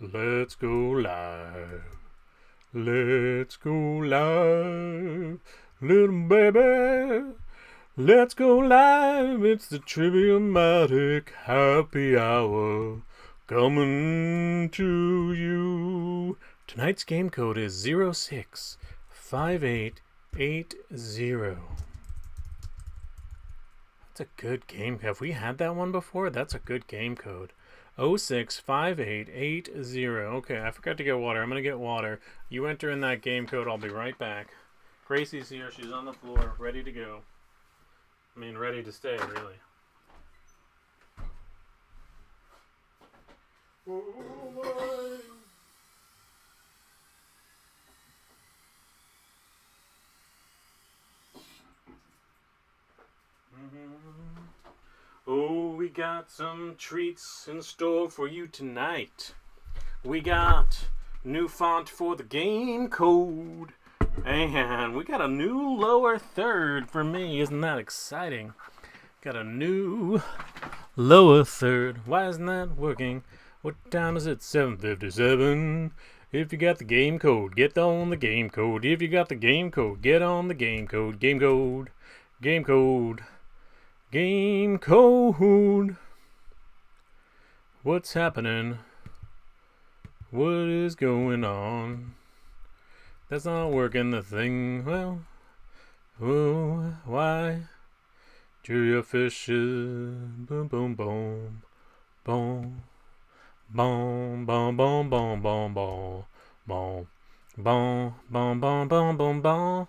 Let's go live. Let's go live. Little baby, let's go live. It's the Triviamatic Happy Hour coming to you. Tonight's game code is 065880. That's a good game. Have we had that one before? That's a good game code. 065880. Okay, I forgot to get water. I'm going to get water. You enter in that game code. I'll be right back. Gracie's here. She's on the floor, ready to go. I mean, ready to stay, really. Oh, we got some treats in store for you tonight. We got new font for the game code. And we got a new lower third for me. Isn't that exciting? Got a new lower third. Why isn't that working? What time is it? 7:57. If you got the game code, get on the game code. If you got the game code, get on the game code. Game code. Game code. Game code. What's happening? What is going on? That's not working the thing. Well, oh, why? Julia fishes. Boom, boom, boom. Boom. Boom, boom, boom, boom, boom, boom. Boom. Boom, boom, boom, boom, boom, boom.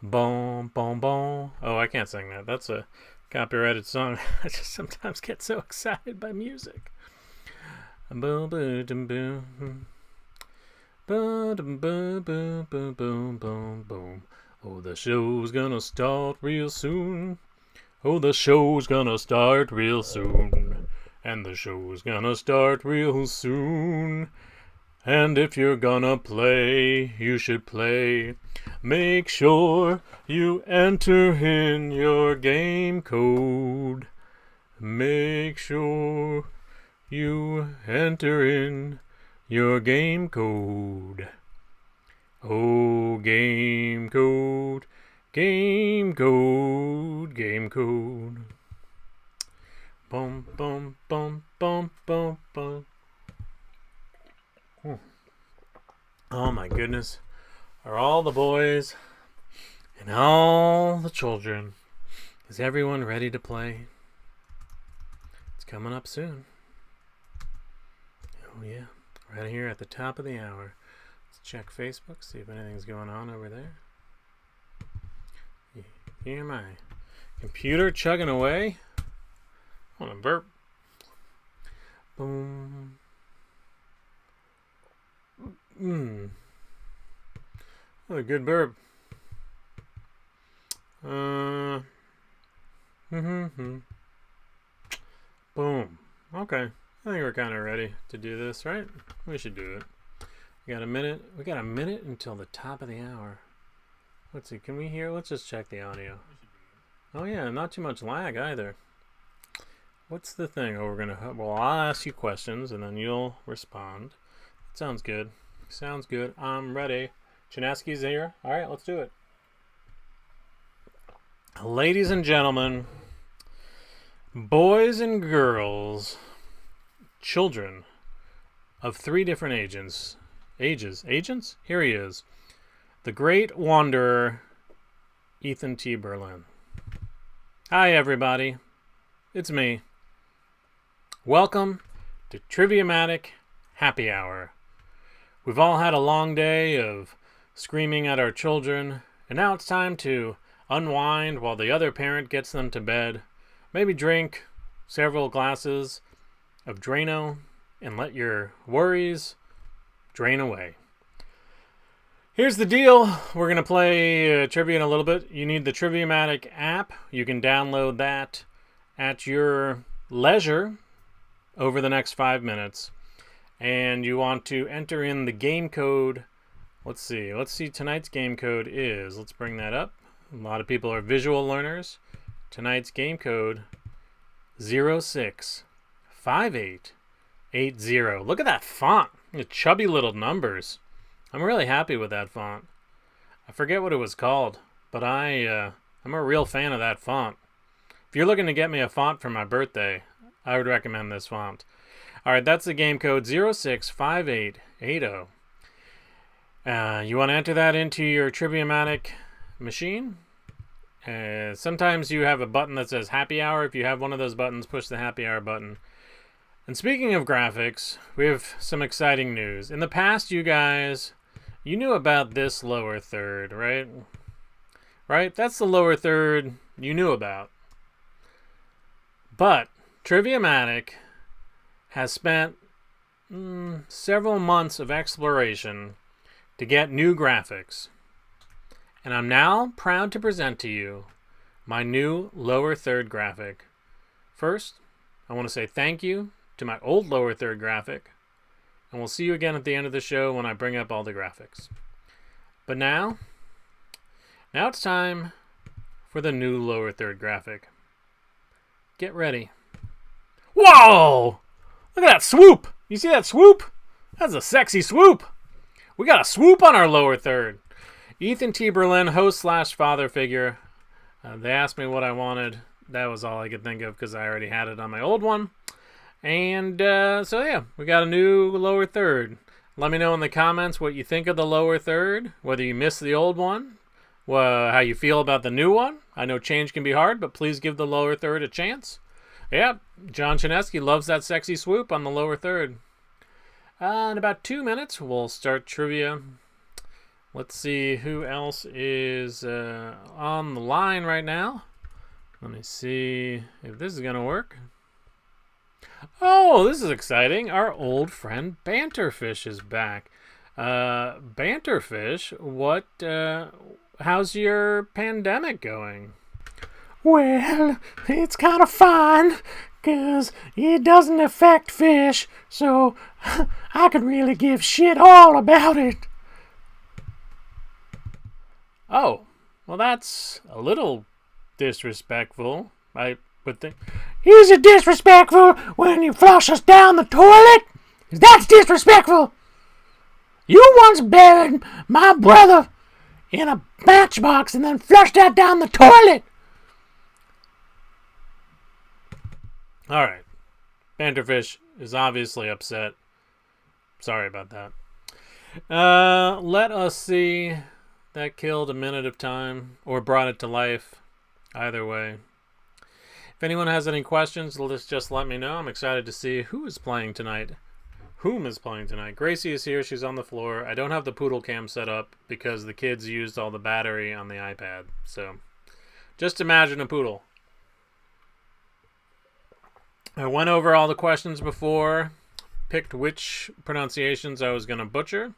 Boom, boom, boom. Oh, I can't sing that. That's a copyrighted song. I just sometimes get so excited by music. Boom, boom, boom, boom. Boom, boom, boom, boom, boom, boom, boom. Oh, the show's gonna start real soon. Oh, the show's gonna start real soon. And the show's gonna start real soon. And if you're gonna play, you should play. Make sure you enter in your game code. Make sure you enter in your game code. Oh, game code, game code, game code. Bum, bum, bum, bum, bum, bum. Oh my goodness. Are all the boys and all the children, is everyone ready to play? It's coming up soon. Oh yeah, right here at the top of the hour. Let's check Facebook, see if anything's going on over there. You hear my computer chugging away? I want to burp. Boom. Oh, a good burp. Boom. Okay. I think we're kind of ready to do this, right? We should do it. We got a minute. We got a minute until the top of the hour. Let's see. Can we hear? Let's just check the audio. Oh yeah, not too much lag either. What's the thing? Oh, well, I'll ask you questions and then you'll respond. Sounds good. Sounds good. I'm ready. Chinaski's here. All right, let's do it. Ladies and gentlemen, boys and girls, children of three different ages. Agents? Here he is. The great wanderer, Ethan T. Berlin. Hi, everybody. It's me. Welcome to Triviamatic Happy Hour. We've all had a long day of screaming at our children, and now it's time to unwind while the other parent gets them to bed. Maybe drink several glasses of Drano and let your worries drain away. Here's the deal. We're going to play trivia in a little bit. You need the Triviamatic app. You can download that at your leisure over the next 5 minutes. And you want to enter in the game code. Let's see. Tonight's game code is, let's bring that up. A lot of people are visual learners. Tonight's game code 065880. Look at that font. Chubby little numbers. I'm really happy with that font. I forget what it was called, but I'm a real fan of that font. If you're looking to get me a font for my birthday, I would recommend this font. All right, that's the game code 065880. You want to enter that into your Triviamatic machine? Sometimes you have a button that says Happy Hour. If you have one of those buttons, push the Happy Hour button. And speaking of graphics, we have some exciting news. In the past, you guys, you knew about this lower third, right? Right? That's the lower third you knew about. But Triviamatic has spent several months of exploration to get new graphics. And I'm now proud to present to you my new lower third graphic. First, I want to say thank you to my old lower third graphic, and we'll see you again at the end of the show when I bring up all the graphics. But now it's time for the new lower third graphic. Get ready. Whoa! Look at that swoop! You see that swoop? That's a sexy swoop! We got a swoop on our lower third. Ethan T. Berlin, host / father figure. They asked me what I wanted. That was all I could think of because I already had it on my old one. And so yeah, we got a new lower third. Let me know in the comments what you think of the lower third, whether you missed the old one, how you feel about the new one. I know change can be hard, but please give the lower third a chance. Yeah, John Chinesky loves that sexy swoop on the lower third. In about 2 minutes, we'll start trivia. Let's see who else is on the line right now. Let me see if this is going to work. Oh, this is exciting. Our old friend Banterfish is back. Banterfish, how's your pandemic going? Well, it's kind of fine, 'cause it doesn't affect fish, so I could really give shit all about it. Oh, well, that's a little disrespectful, I would think. Is it disrespectful when you flush us down the toilet? That's disrespectful. You once buried my brother in a matchbox and then flushed that down the toilet. All right. Banterfish is obviously upset. Sorry about that. Let us see. That killed a minute of time, or brought it to life. Either way. If anyone has any questions, just let me know. I'm excited to see who is playing tonight. Whom is playing tonight? Gracie is here. She's on the floor. I don't have the poodle cam set up because the kids used all the battery on the iPad. So, just imagine a poodle. I went over all the questions before, picked which pronunciations I was going to butcher.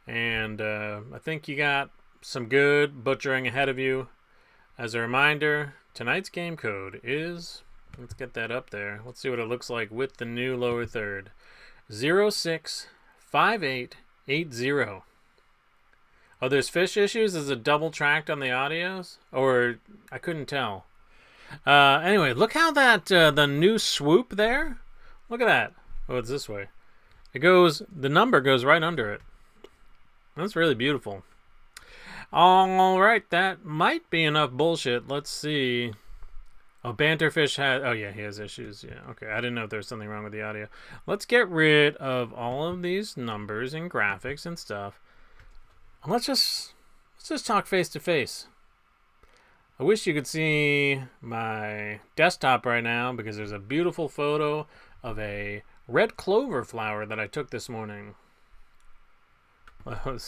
And I think you got some good butchering ahead of you. As a reminder, tonight's game code is, let's get that up there. Let's see what it looks like with the new lower third. 065880. Oh, there's fish issues? Is it double tracked on the audios? Or, I couldn't tell. Anyway, look how that, the new swoop there. Look at that. Oh, it's this way. The number goes right under it. That's really beautiful. All right, that might be enough bullshit. Let's see. Oh, Banterfish has... Oh, yeah, he has issues. Yeah, okay. I didn't know if there was something wrong with the audio. Let's get rid of all of these numbers and graphics and stuff. Let's just talk face to face. I wish you could see my desktop right now because there's a beautiful photo of a red clover flower that I took this morning.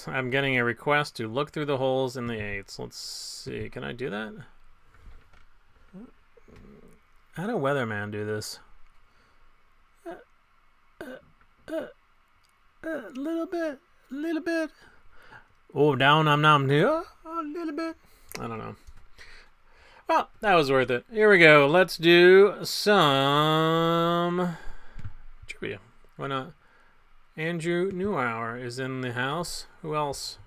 I'm getting a request to look through the holes in the 8s. Let's see. Can I do that? How did Weatherman do this? Little bit. Oh, down, I'm here. A little bit. I don't know. Well, that was worth it. Here we go. Let's do some trivia. Why not? Andrew Newhour is in the house. Who else?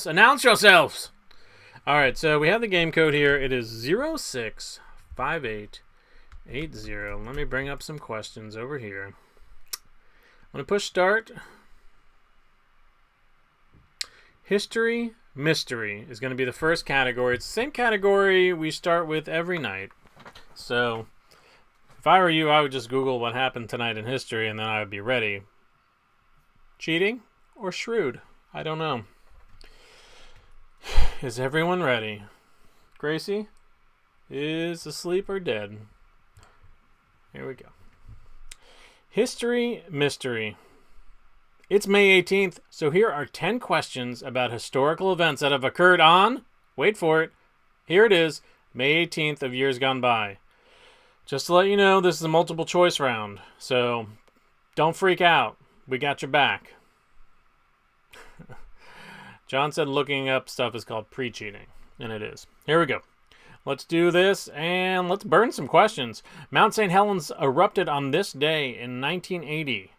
Announce yourselves! Alright, so we have the game code here. It is 065880. Let me bring up some questions over here. I'm going to push start. History, mystery is going to be the first category. It's the same category we start with every night. So, if I were you, I would just Google what happened tonight in history, and then I would be ready. Cheating or shrewd? I don't know. Is everyone ready? Gracie is asleep or dead. Here we go. History, mystery. It's May 18th, so here are 10 questions about historical events that have occurred on, wait for it, here it is, May 18th of years gone by. Just to let you know, this is a multiple choice round, so don't freak out. We got your back. John said looking up stuff is called pre-cheating, and it is. Here we go. Let's do this, and let's burn some questions. Mount St. Helens erupted on this day in 1980.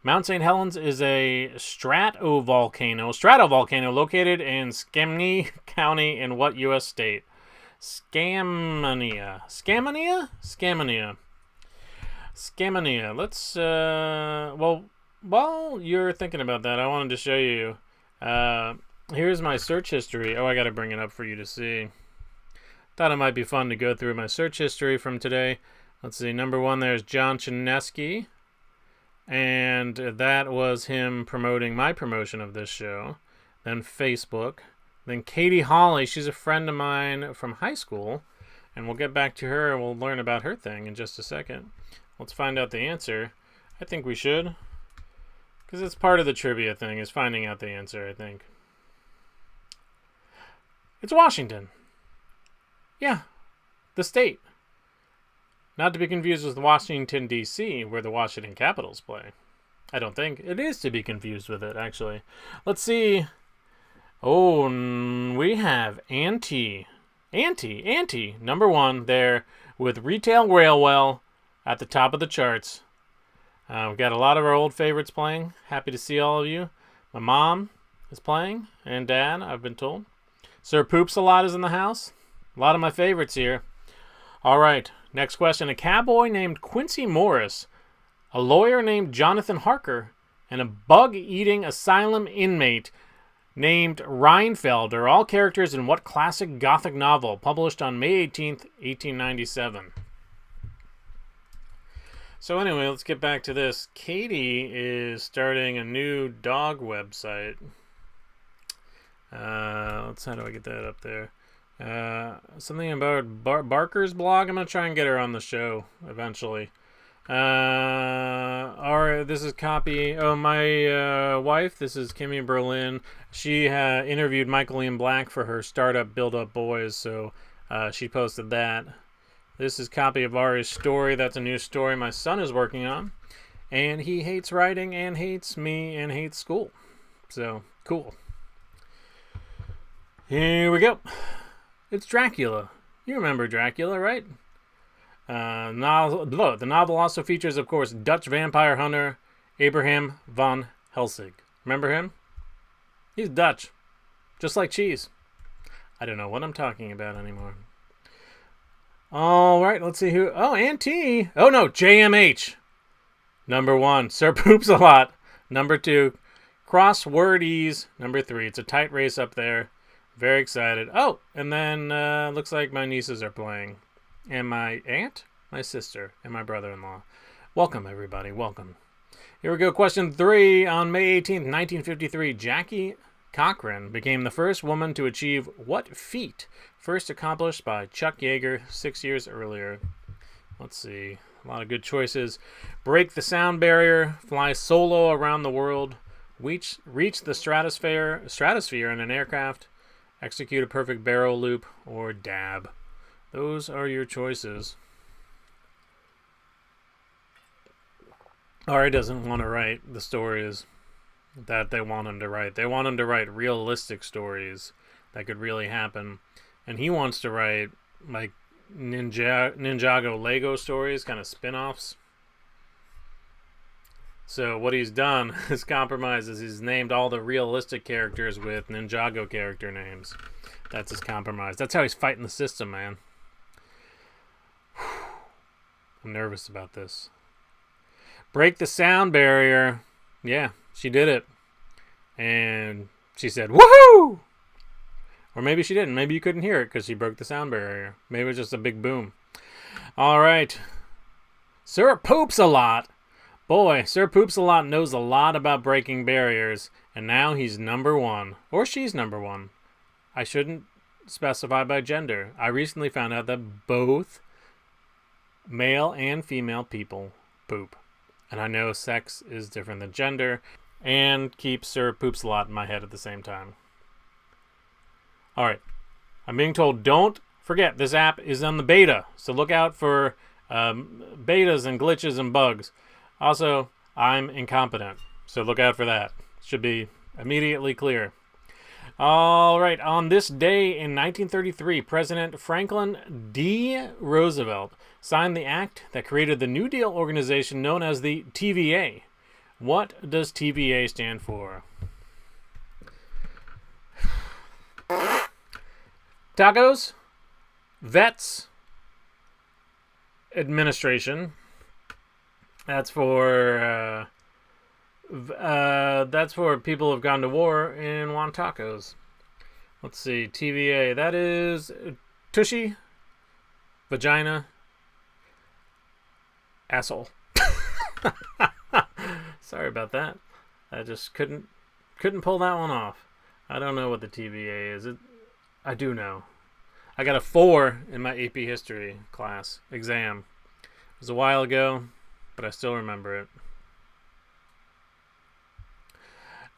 Mount St. Helens is a stratovolcano located in Skamania County in what U.S. state? Skamania. Let's, well, while you're thinking about that, I wanted to show you, here's my search history. Oh, I got to bring it up for you to see. Thought it might be fun to go through my search history from today. Let's see, number one, there's John Chinesky. And that was him promoting my promotion of this show. Then Facebook. Then Katie Hawley. She's a friend of mine from high school. And we'll get back to her and we'll learn about her thing in just a second. Let's find out the answer. I think we should. Because it's part of the trivia thing, is finding out the answer, I think. It's Washington. Yeah, the state. Not to be confused with Washington, D.C., where the Washington Capitals play. I don't think. It is to be confused with it, actually. Let's see. Oh, we have Auntie, number one there with Retail Railwell at the top of the charts. We've got a lot of our old favorites playing. Happy to see all of you. My mom is playing, and Dad, I've been told. Sir Poops-a-Lot is in the house. A lot of my favorites here. All right. Next question. A cowboy named Quincy Morris, a lawyer named Jonathan Harker, and a bug-eating asylum inmate named Reinfeld are all characters in what classic Gothic novel published on May 18th, 1897? So anyway, let's get back to this. Katie is starting a new dog website. How do I get that up there? Something about Barker's blog. I'm gonna try and get her on the show eventually. Alright, this is copy. Oh, my wife. This is Kimmy Berlin. She interviewed Michael Ian Black for her startup Build Up Boys, so she posted that. This is copy of Ari's story. That's a new story my son is working on, and he hates writing and hates me and hates school. So cool. Here we go. It's Dracula. You remember Dracula, right? The novel also features, of course, Dutch vampire hunter Abraham von Helsing. Remember him? He's Dutch. Just like cheese. I don't know what I'm talking about anymore. All right, let's see who... Oh, Auntie. Oh, no, JMH. Number one, Sir Poops-a-Lot. Number two, Crosswordies. Number three, it's a tight race up there. Very excited. Oh, and then looks like my nieces are playing. And my aunt, my sister, and my brother-in-law. Welcome, everybody. Welcome. Here we go. Question 3. On May 18th, 1953, Jackie Cochran became the first woman to achieve what feat? First accomplished by Chuck Yeager 6 years earlier. Let's see. A lot of good choices. Break the sound barrier. Fly solo around the world. Reach the stratosphere in an aircraft. Execute a perfect barrel loop, or dab. Those are your choices. Ari doesn't want to write the stories that they want him to write. They want him to write realistic stories that could really happen. And he wants to write, like, Ninjago Lego stories, kind of spin-offs. So what he's done is compromises. He's named all the realistic characters with Ninjago character names. That's his compromise. That's how he's fighting the system, man. I'm nervous about this. Break the sound barrier. Yeah, she did it. And She said, woohoo! Or maybe she didn't. Maybe you couldn't hear it because she broke the sound barrier. Maybe it was just a big boom. All right. Sir Poops a Lot. Boy, Sir Poops a Lot knows a lot about breaking barriers, and now he's number one. Or she's number one. I shouldn't specify by gender. I recently found out that both male and female people poop. And I know sex is different than gender, and keep Sir Poops a Lot in my head at the same time. All right. I'm being told, don't forget, this app is on the beta, so look out for betas and glitches and bugs. Also, I'm incompetent, so look out for that. Should be immediately clear. All right. On this day in 1933, President Franklin D. Roosevelt signed the act that created the New Deal organization known as the TVA. What does TVA stand for? Tacos, Vets Administration. That's for people who've gone to war and want tacos. Let's see, TVA. That is tushy, vagina, asshole. Sorry about that. I just couldn't pull that one off. I don't know what the TVA is. I do know. I got a 4 in my AP History class exam. It was a while ago, but I still remember it.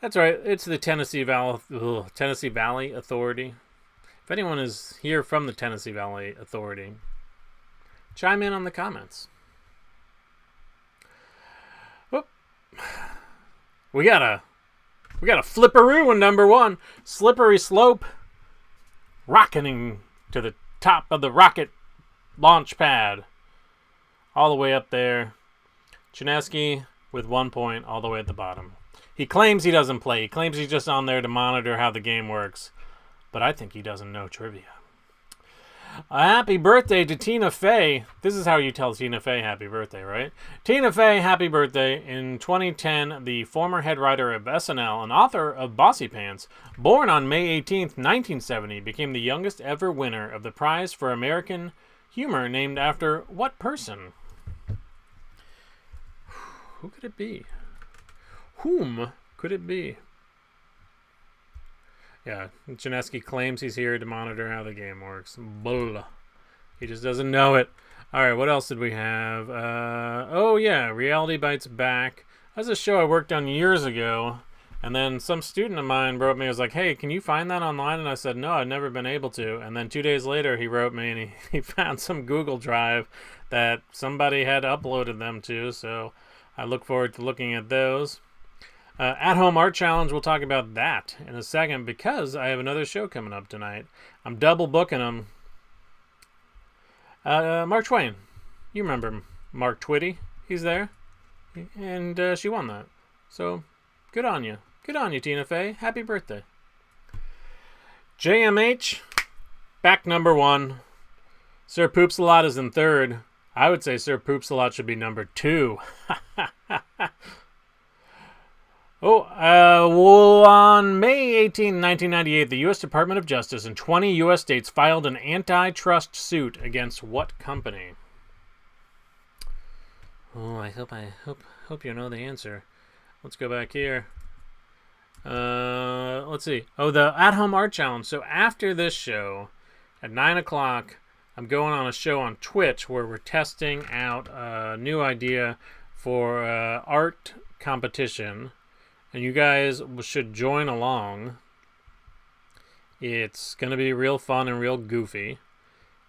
That's right. It's the Tennessee Valley Authority. If anyone is here from the Tennessee Valley Authority, chime in on the comments. Whoop. We got a flipperoo in number 1. Slippery slope. Rocketing to the top of the rocket launch pad. All the way up there. Chinesky with 1 point all the way at the bottom. He claims he doesn't play. He claims he's just on there to monitor how the game works. But I think he doesn't know trivia. A happy birthday to Tina Fey. This is how you tell Tina Fey happy birthday, right? Tina Fey, happy birthday. In 2010, the former head writer of SNL and author of Bossy Pants, born on May 18th, 1970, became the youngest ever winner of the prize for American humor named after what person? Who could it be? Whom could it be? Yeah, Janeski claims he's here to monitor how the game works. Bull. He just doesn't know it. All right, what else did we have? Oh, yeah, Reality Bites Back. That's a show I worked on years ago. And then some student of mine wrote me, was like, hey, can you find that online? And I said, no, I've never been able to. And then 2 days later, he wrote me and he found some Google Drive that somebody had uploaded them to. So I look forward to looking at those. At-Home Art Challenge, we'll talk about that in a second because I have another show coming up tonight. I'm double booking them. Mark Twain. You remember Mark Twitty? He's there. And she won that. So, good on you. Good on you, Tina Fey. Happy birthday. JMH, back number 1. Sir Poops a Lot is in 3rd. I would say Sir Poops a Lot should be number 2. Well, on May 18, 1998, the U.S. Department of Justice and 20 U.S. states filed an antitrust suit against what company? Oh, I hope you know the answer. Let's go back here. Let's see. Oh, the At-Home Art Challenge. So after this show, at 9 o'clock, I'm going on a show on Twitch where we're testing out a new idea for art competition. And you guys should join along. It's going to be real fun and real goofy.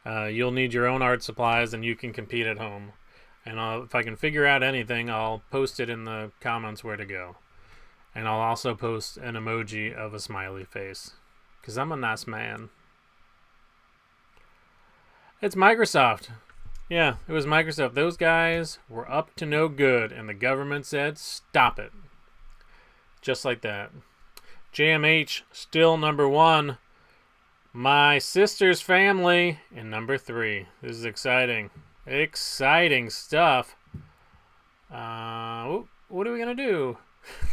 You'll need your own art supplies and you can compete at home. And if I can figure out anything, I'll post it in the comments where to go. And I'll also post an emoji of a smiley face. Because I'm a nice man. It's Microsoft. Yeah, it was Microsoft. Those guys were up to no good. And the government said, stop it. Just like that. JMH, still number 1. My Sister's Family in number 3. This is exciting. Exciting stuff. What are we going to do?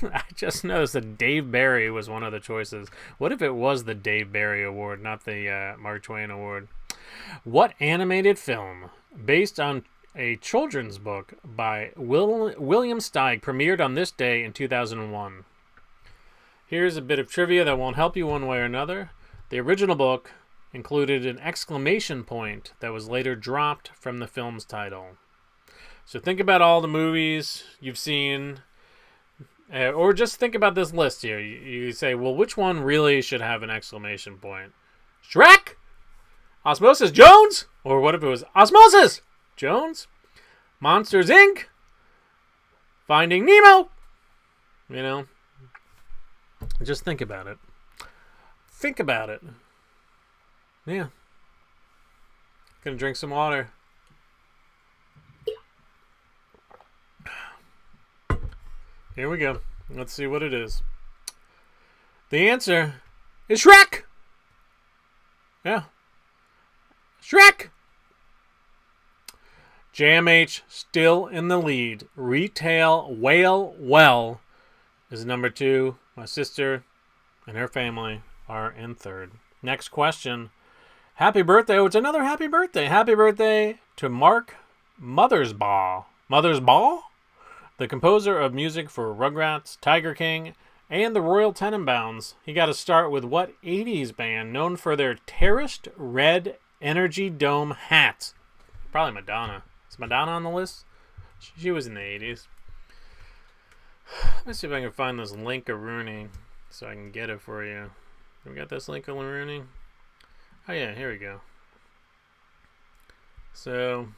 I just noticed that Dave Barry was one of the choices. What if it was the Dave Barry Award, not the Mark Twain Award? What animated film, based on a children's book by William Steig, premiered on this day in 2001? Here's a bit of trivia that won't help you one way or another. The original book included an exclamation point that was later dropped from the film's title. So think about all the movies you've seen, or just think about this list here. You say, well, which one really should have an exclamation point? Shrek? Osmosis Jones? Or what if it was Osmosis Jones? Monsters, Inc.? Finding Nemo? You know? Just think about it. Think about it. Yeah. Gonna drink some water. Here we go. Let's see what it is. The answer is Shrek! Yeah. Shrek! JMH still in the lead. Retail Whale Well is number 2. My sister and her family are in 3rd. Next question. Happy birthday. Oh, it's another happy birthday. Happy birthday to Mark Mothersbaugh. Mothersbaugh? The composer of music for Rugrats, Tiger King, and the Royal Tenenbaums. He got to start with what 80s band known for their terraced red Energy Dome hats? Probably Madonna. Is Madonna on the list? She was in the 80s. Let's see if I can find this link of Rooney so I can get it for you. We got this link of Rooney? Oh yeah, here we go. So,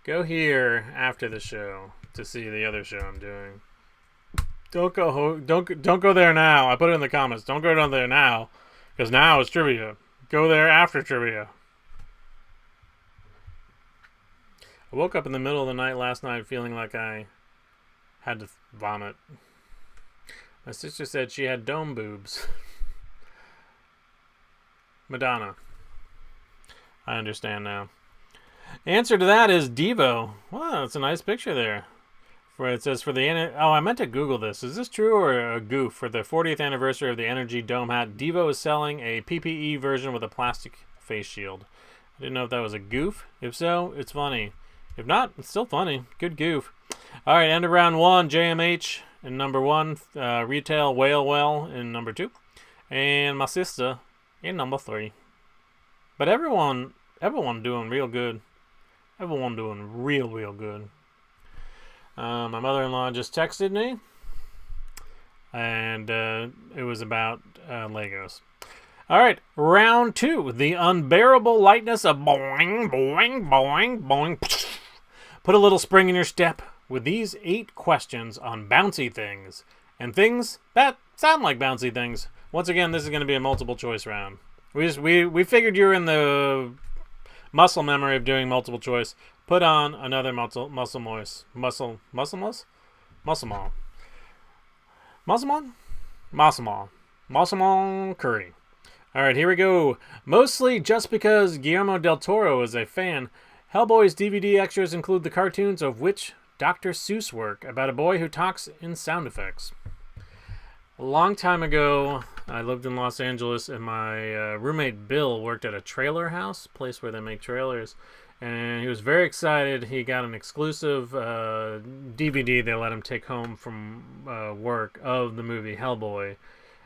go here after the show to see the other show I'm doing. Don't go there now. I put it in the comments. Don't go down there now, because now it's trivia. Go there after trivia. I woke up in the middle of the night last night feeling like I had to vomit. My sister said she had dome boobs. Madonna. I understand now. Answer to that is Devo. Wow, that's a nice picture there. It says for the I meant to Google this. Is this true or a goof? For the 40th anniversary of the Energy Dome hat, Devo is selling a PPE version with a plastic face shield. I didn't know if that was a goof. If so, it's funny. If not, it's still funny. Good goof. All right, end of round 1. JMH in number 1. Retail Whale Well in number 2. And my sister in number 3. But everyone doing real good. Everyone doing real good. My mother-in-law just texted me, and it was about Legos. All right, round 2. The unbearable lightness of boing, boing, boing, boing. Put a little spring in your step with these 8 questions on bouncy things and things that sound like bouncy things. Once again, this is going to be a multiple choice round. We figured you were in the muscle memory of doing multiple choice. Put on another muscle curry. All right, here we go. Mostly just because Guillermo del Toro is a fan, Hellboy's DVD extras include the cartoons of which Dr. Seuss work about a boy who talks in sound effects. A long time ago, I lived in Los Angeles, and my roommate Bill worked at a trailer house, place where they make trailers. And he was very excited. He got an exclusive DVD they let him take home from work of the movie Hellboy.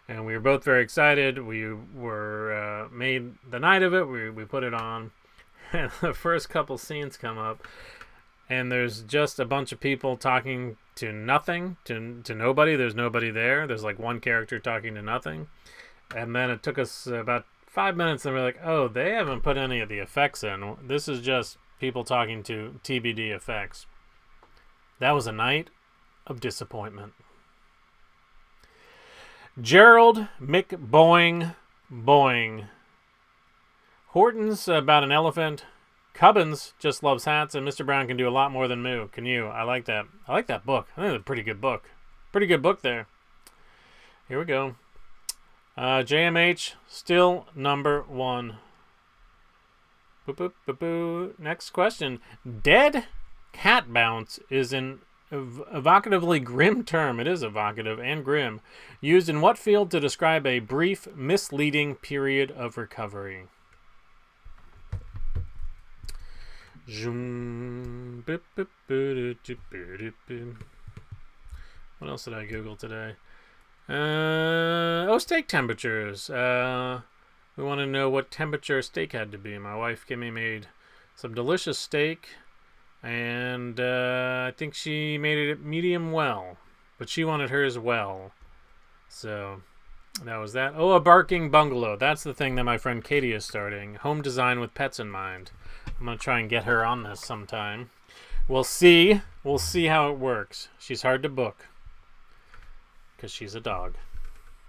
And we were both very excited. We were made the night of it. We put it on. And the first couple scenes come up. And there's just a bunch of people talking to nothing, to nobody. There's nobody there. There's like one character talking to nothing. And then it took us about 5 minutes, and we're like, oh, they haven't put any of the effects in. This is just people talking to TBD effects. That was a night of disappointment. Gerald McBoing Boing. Horton's about an elephant. Cubbins just loves hats, and Mr. Brown can do a lot more than Moo. Can you? I like that. I like that book. I think it's a pretty good book. Pretty good book there. Here we go. JMH, still number 1. Boop, boop, boop, boop. Next question. Dead Cat Bounce is an evocatively grim term, it is evocative and grim, used in what field to describe a brief, misleading period of recovery? What else did I Google today? Steak temperatures. We want to know what temperature steak had to be. My wife Kimmy made some delicious steak, and I think she made it medium well, but she wanted hers well. So that was that. Oh, a barking bungalow. That's the thing that my friend Katie is starting. Home design with pets in mind. I'm going to try and get her on this sometime. We'll see. We'll see how it works. She's hard to book because she's a dog.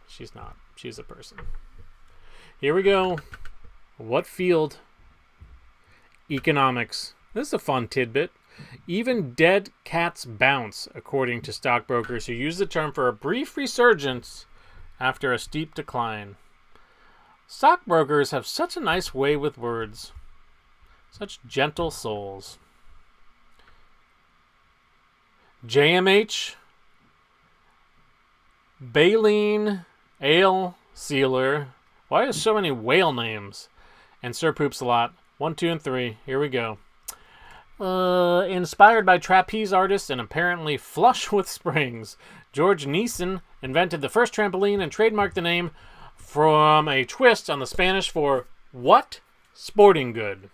She's not. She's a person. Here we go. What field? Economics. This is a fun tidbit. Even dead cats bounce, according to stockbrokers who use the term for a brief resurgence after a steep decline. Stockbrokers have such a nice way with words. Such gentle souls. JMH, Baleen, Ale, Sealer. Why are so many whale names? And Sir Poops a Lot. 1, 2, and 3. Here we go. Inspired by trapeze artists and apparently flush with springs, George Neeson invented the first trampoline and trademarked the name from a twist on the Spanish for what? Sporting good.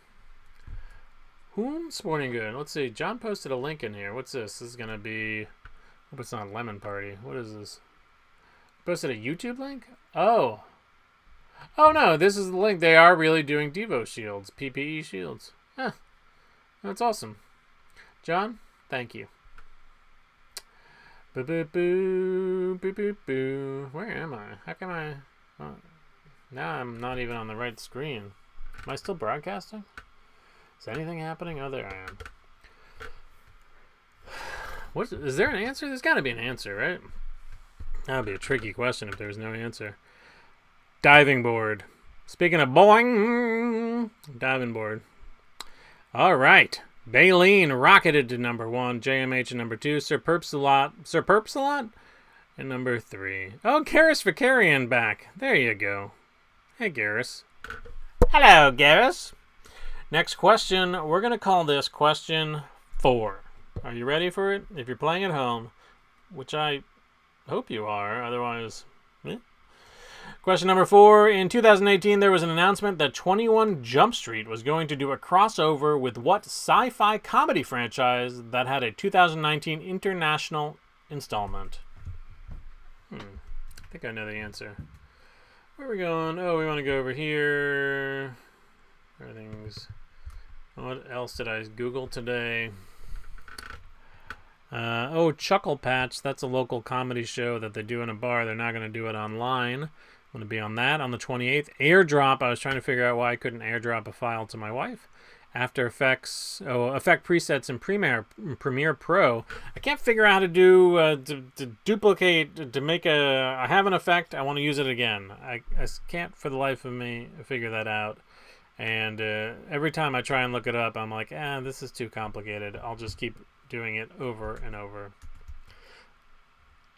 Whom? Sporting good. Let's see. John posted a link in here. What's this? This is going to be... hope it's not Lemon Party. What is this? Posted a YouTube link? Oh. Oh, no. This is the link. They are really doing Devo shields. PPE shields. Huh. That's awesome. John, thank you. Boo, boo, boo. Boo, boo, boo. Where am I? How can I... oh. Now I'm not even on the right screen. Am I still broadcasting? Is anything happening? Oh, there I am. What is there an answer? There's got to be an answer, right? That would be a tricky question if there's no answer. Diving board. Speaking of boing, diving board. All right. Baleen rocketed to number 1. JMH at number 2. Sir Perps a Lot at number 3. Oh, Garrus Vicarian back. There you go. Hey, Garrus. Hello, Garrus. Next question, we're going to call this question 4. Are you ready for it? If you're playing at home, which I hope you are, otherwise... eh? Question number 4. In 2018, there was an announcement that 21 Jump Street was going to do a crossover with what sci-fi comedy franchise that had a 2019 international installment? I think I know the answer. Where are we going? Oh, we want to go over here. Everything's... what else did I Google today? Chuckle Patch. That's a local comedy show that they do in a bar. They're not going to do it online. I'm going to be on that on the 28th. Airdrop. I was trying to figure out why I couldn't airdrop a file to my wife. After Effects. Effect presets in Premiere Pro. I can't figure out how to do to duplicate to make a. I have an effect. I want to use it again. I can't for the life of me figure that out. And every time I try and look it up, I'm like, this is too complicated. I'll just keep doing it over and over.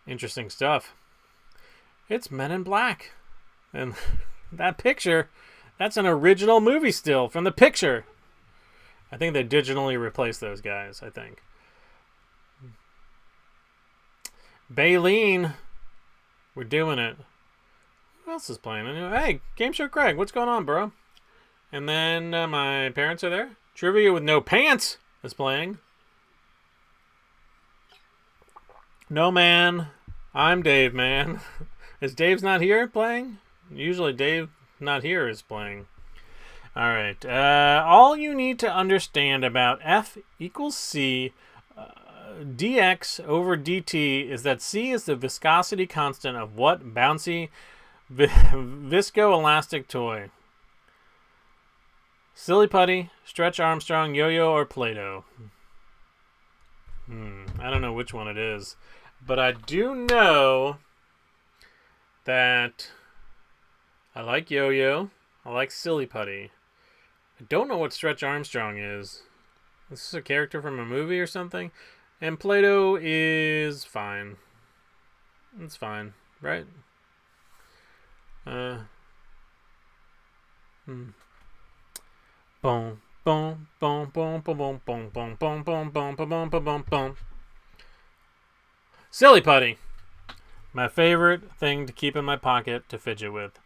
Interesting stuff. It's Men in Black. And that picture, that's an original movie still from the picture. I think they digitally replaced those guys, I think. Baleen. We're doing it. Who else is playing? Hey, Game Show Craig, what's going on, bro? And then my parents are there. Trivia with No Pants is playing. No, man. I'm Dave, man. Is Dave's not here playing? Usually Dave not here is playing. All right. All you need to understand about F equals C dx over dt is that C is the viscosity constant of what bouncy viscoelastic toy? Silly Putty, Stretch Armstrong, Yo-Yo, or Play-Doh? I don't know which one it is. But I do know that I like Yo-Yo. I like Silly Putty. I don't know what Stretch Armstrong is. This is a character from a movie or something? And Play-Doh is fine. It's fine, right? Boom, boom, boom, boom, boom, boom, boom, boom, boom, boom, boom, boom, boom, boom, boom. Silly putty. My favorite thing to keep in my pocket to fidget with. It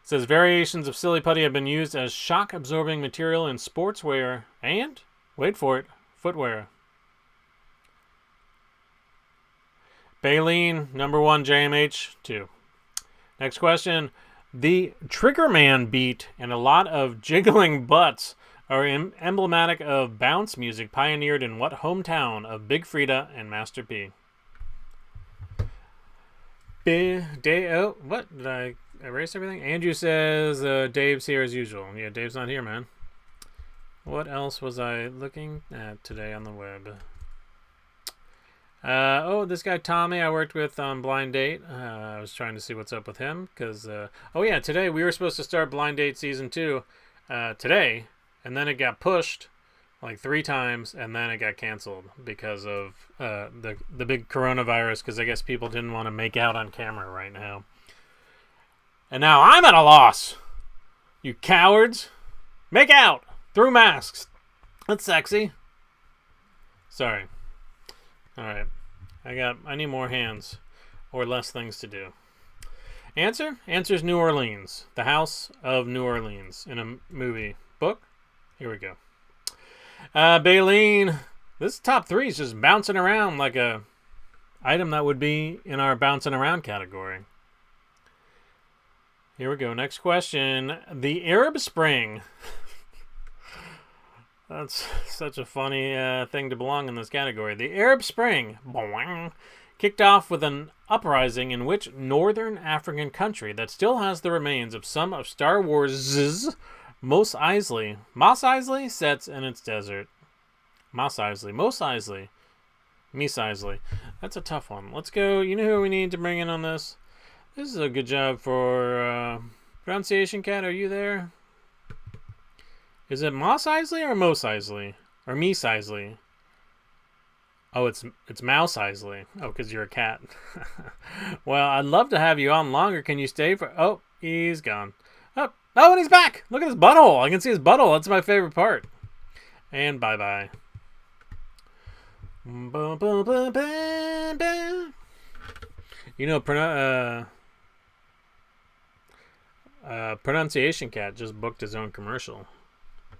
says variations of silly putty have been used as shock-absorbing material in sportswear and, wait for it, footwear. Baleen, number 1, JMH, 2. Next question. The Triggerman beat and a lot of jiggling butts are emblematic of bounce music pioneered in what hometown of Big Frida and Master P? Oh, what? Did I erase everything? Andrew says Dave's here as usual. Yeah, Dave's not here, man. What else was I looking at today on the web? This guy Tommy I worked with on Blind Date. I was trying to see what's up with him because, today we were supposed to start Blind Date Season 2 today, and then it got pushed like 3 times, and then it got canceled because of the big coronavirus, because I guess people didn't want to make out on camera right now. And now I'm at a loss. You cowards. Make out through masks. That's sexy. Sorry. All right. I need more hands or less things to do. Answer's New Orleans. The House of New Orleans in a movie book. Here we go. Baleen. This top 3 is just bouncing around like a item that would be in our bouncing around category. Here we go. Next question. The Arab Spring. That's such a funny thing to belong in this category. The Arab Spring kicked off with an uprising in which northern African country that still has the remains of some of Star Wars' Mos Eisley sets in its desert. Mos Eisley. That's a tough one. Let's go. You know who we need to bring in on this? This is a good job for pronunciation cat. Are you there? Is it Mos Eisley or Mos Eisley? Or Mies Eisley? Oh, it's Mouse Eisley. Oh, because you're a cat. Well, I'd love to have you on longer. Can you stay for... Oh, he's gone. Oh, and he's back. Look at his butthole. I can see his butthole. That's my favorite part. And bye-bye. You know, Pronunciation Cat just booked his own commercial.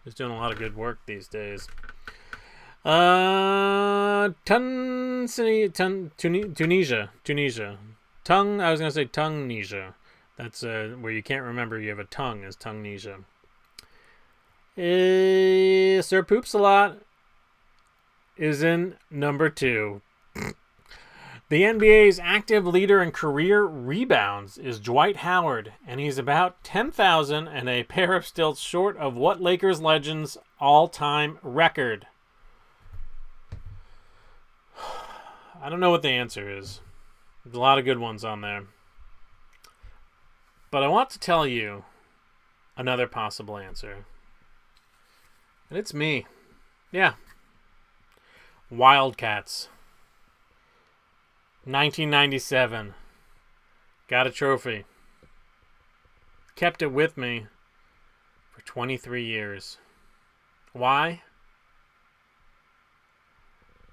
He's doing a lot of good work these days. Tunisia. I was going to say Tunisia. That's where you can't remember you have a tongue is Tunisia. Sir Poops a Lot is in number 2. The NBA's active leader in career rebounds is Dwight Howard, and he's about 10,000 and a pair of stilts short of what Lakers legend's all-time record? I don't know what the answer is. There's a lot of good ones on there. But I want to tell you another possible answer. And it's me. Yeah. Wildcats. 1997. Got a trophy. Kept it with me for 23 years. Why?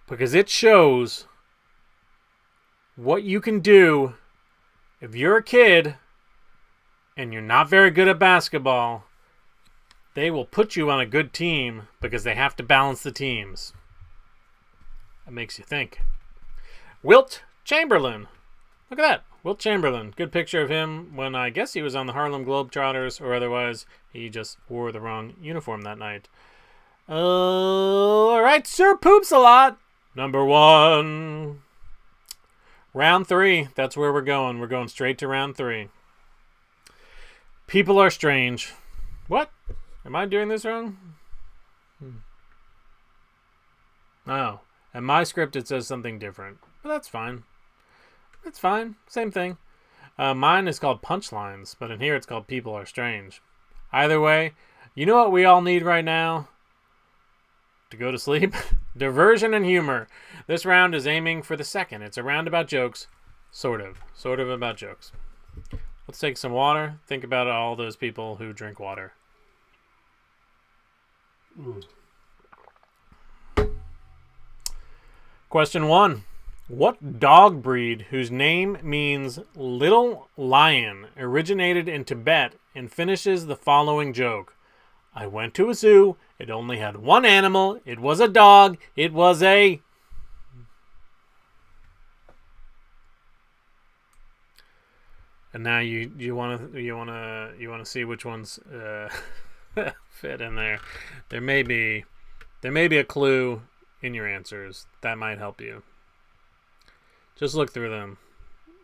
Because it shows what you can do if you're a kid and you're not very good at basketball. They will put you on a good team because they have to balance the teams. That makes you think. Wilt Chamberlain. Look at that. Wilt Chamberlain. Good picture of him when I guess he was on the Harlem Globetrotters, or otherwise he just wore the wrong uniform that night. All right, Sir Poops a Lot. Number 1. Round 3. That's where we're going. We're going straight to round 3. People are strange. What? Am I doing this wrong? Oh. In my script it says something different. But that's fine. It's fine. Same thing. Mine is called Punchlines, but in here it's called People Are Strange. Either way, you know what we all need right now? To go to sleep? Diversion and humor. This round is aiming for the second. It's a round about jokes. Sort of about jokes. Let's take some water. Think about all those people who drink water. Question 1. What dog breed whose name means little lion originated in Tibet and finishes the following joke? I went to a zoo. It only had one animal. It was a dog. It was a... And now you want to see which ones fit in there. There may be a clue in your answers that might help you. Just look through them.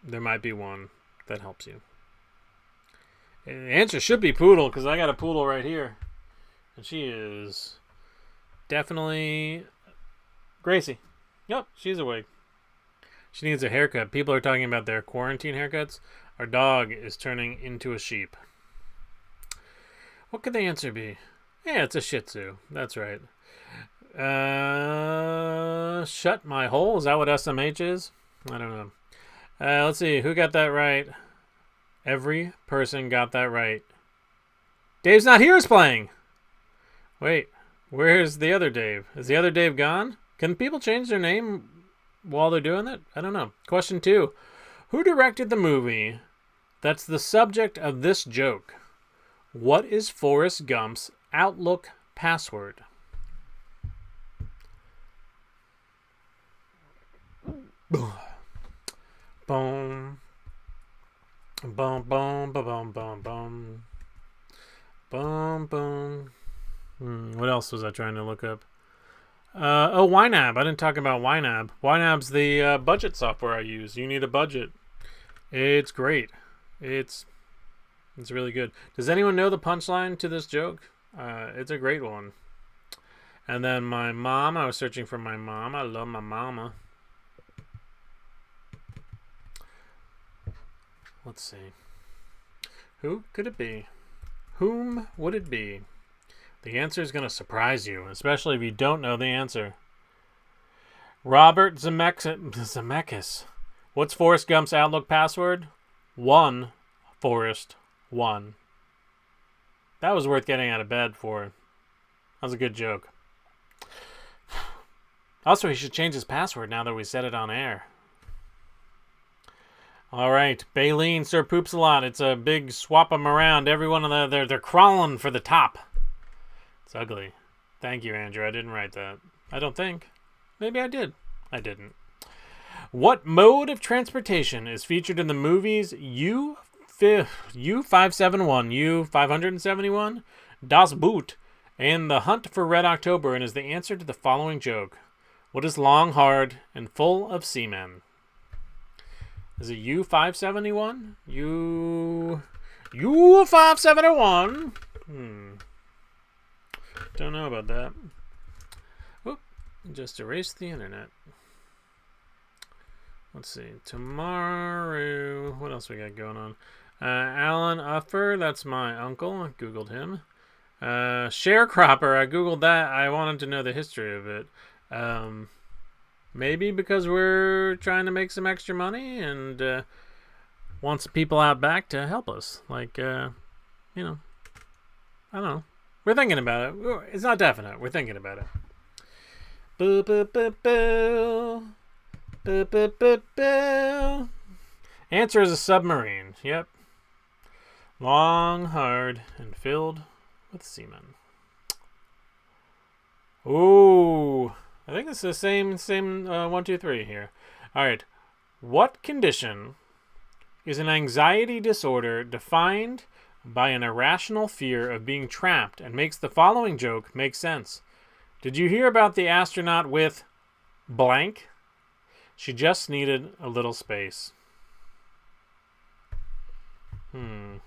There might be one that helps you. The answer should be poodle, because I got a poodle right here. And she is definitely Gracie. Yep, she's awake. She needs a haircut. People are talking about their quarantine haircuts. Our dog is turning into a sheep. What could the answer be? Yeah, it's a Shih Tzu. That's right. Shut my hole. Is that what SMH is? I don't know. Let's see. Who got that right? Every person got that right. Dave's Not Here is playing. Wait. Where's the other Dave? Is the other Dave gone? Can people change their name while they're doing that? I don't know. Question 2. Who directed the movie that's the subject of this joke? What is Forrest Gump's Outlook password? Boom. Boom, boom, boom, boom, boom. Boom, boom. What else was I trying to look up? YNAB. I didn't talk about YNAB. YNAB's the budget software I use. You need a budget. It's great. It's really good. Does anyone know the punchline to this joke? It's a great one. And then my mom. I was searching for my mom. I love my mama. Let's see. Who could it be? Whom would it be? The answer is going to surprise you, especially if you don't know the answer. Robert Zemeckis. What's Forrest Gump's Outlook password? 1, Forrest, 1. That was worth getting out of bed for. That was a good joke. Also, he should change his password now that we said it on air. All right, Baleen, Sir Poops a Lot. It's a big swap 'em around. Everyone of they're crawling for the top. It's ugly. Thank you, Andrew. I didn't write that. I don't think. Maybe I did. I didn't. What mode of transportation is featured in the movies U-571, U-571, Das Boot, and The Hunt for Red October, and is the answer to the following joke? What is long, hard, and full of seamen? Is it U-571? U-571? Don't know about that. Oop, just erased the internet. Let's see. Tomorrow. What else we got going on? Alan Uffer. That's my uncle. I Googled him. Sharecropper. I Googled that. I wanted to know the history of it. Maybe because we're trying to make some extra money and want some people out back to help us. Like, I don't know. We're thinking about it. It's not definite. We're thinking about it. Boo, boo, boo, boo. Boo, boo, boo, boo. Answer is a submarine. Yep. Long, hard, and filled with seamen. Ooh. I think it's the same 1, 2, 3 here. All right. What condition is an anxiety disorder defined by an irrational fear of being trapped and makes the following joke make sense? Did you hear about the astronaut with blank? She just needed a little space. An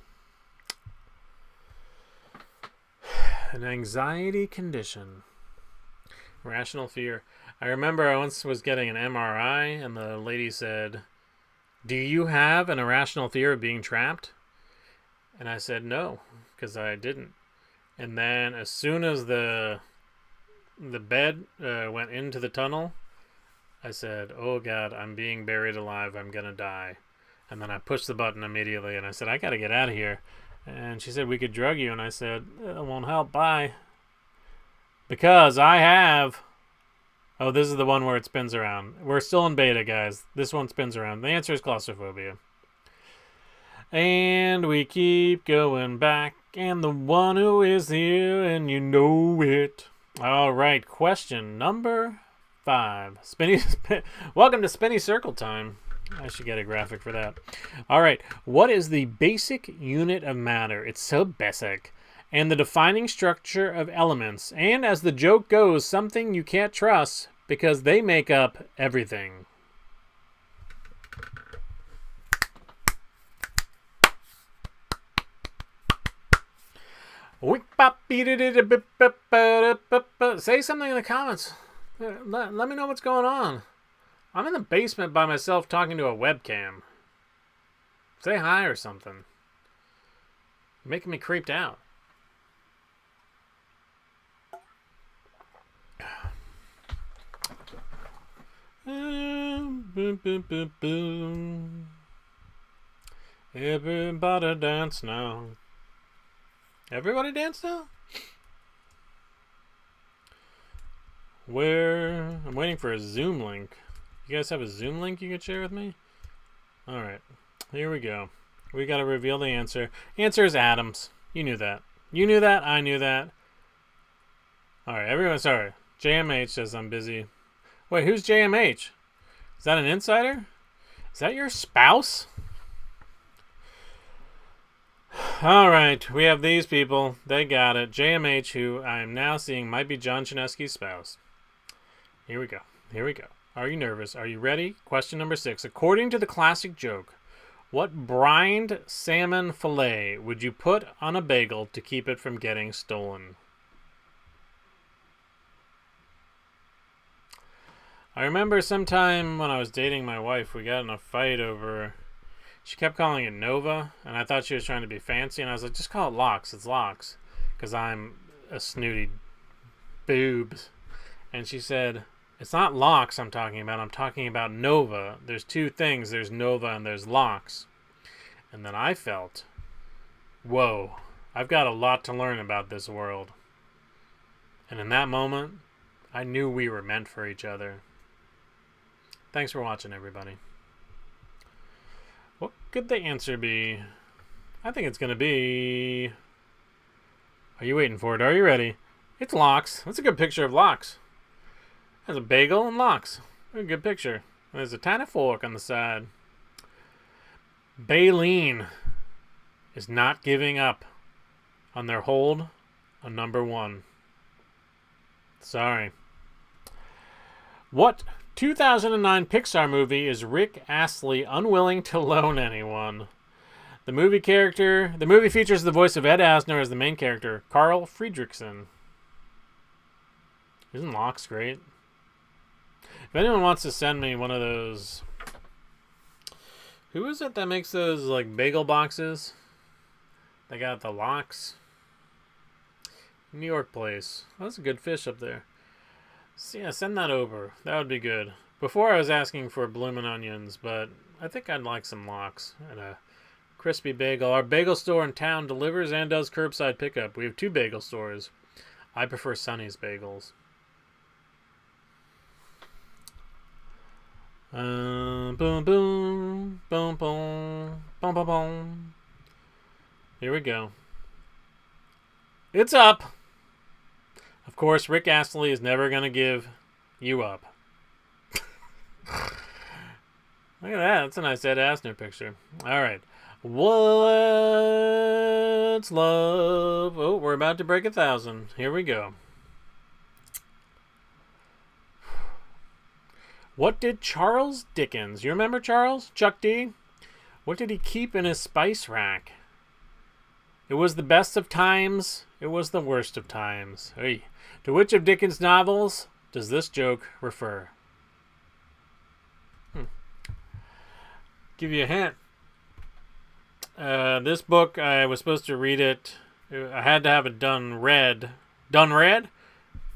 anxiety condition. Rational fear. I remember I once was getting an MRI and the lady said, "Do you have an irrational fear of being trapped?" And I said no, because I didn't. And then as soon as the the bed went into the tunnel, I said, "Oh God, I'm being buried alive. I'm gonna die." And then I pushed the button immediately, and I said, "I gotta get out of here." And she said, "We could drug you," and I said, "It won't help. Bye." Because I have. Oh, this is the one where it spins around. We're still in beta, guys. This one spins around. The answer is claustrophobia. And we keep going back, and the one who is here, and you know it. All right, question number 5. Welcome to Spinny Circle time. I should get a graphic for that. All right, what is the basic unit of matter? It's so basic. And the defining structure of elements, and as the joke goes, something you can't trust because they make up everything. Say something in the comments. Let me know what's going on. I'm in the basement by myself talking to a webcam. Say hi or something. You're making me creeped out. Everybody dance now. Everybody dance now? Where? I'm waiting for a Zoom link. You guys have a Zoom link you could share with me? Alright. Here we go. We gotta reveal the answer. Answer is atoms. You knew that. You knew that. I knew that. Alright, everyone, sorry. JMH says I'm busy. Wait, who's JMH? Is that an insider? Is that your spouse? Alright, we have these people. They got it. JMH, who I am now seeing might be John Chinesky's spouse. Here we go. Here we go. Are you nervous? Are you ready? Question number 6. According to the classic joke, what brined salmon fillet would you put on a bagel to keep it from getting stolen? I remember sometime when I was dating my wife, we got in a fight over... She kept calling it Nova, and I thought she was trying to be fancy, and I was like, just call it Lox. It's Lox. Because I'm a snooty boobs. And she said, it's not Lox I'm talking about Nova. There's two things. There's Nova and there's Lox. And then I felt, whoa, I've got a lot to learn about this world. And in that moment, I knew we were meant for each other. Thanks for watching, everybody. What could the answer be? I think it's going to be... Are you waiting for it? Are you ready? It's Lox. That's a good picture of Lox. There's a bagel and Lox. A good picture. There's a tiny fork on the side. Baleen is not giving up on their hold on number 1. Sorry. What 2009 Pixar movie is Rick Astley unwilling to loan anyone? The movie features the voice of Ed Asner as the main character, Carl Friedrichsen. Isn't Lox great? If anyone wants to send me one of those... Who is it that makes those like bagel boxes? They got the Lox. New York place. Oh, that's a good fish up there. So yeah, send that over. That would be good. Before I was asking for bloomin' onions, but I think I'd like some Lox and a crispy bagel. Our bagel store in town delivers and does curbside pickup. We have 2 bagel stores. I prefer Sonny's Bagels. Boom, boom, boom, boom, boom, boom, boom. Here we go. It's up. Of course, Rick Astley is never going to give you up. Look at that. That's a nice Ed Asner picture. All right. What's love? Oh, we're about to break 1,000. Here we go. What did Charles Dickens, you remember Charles? Chuck D? What did he keep in his spice rack? It was the best of times. It was the worst of times. Hey. To which of Dickens' novels does this joke refer? Give you a hint. This book, I was supposed to read it. I had to have it done read. Done read?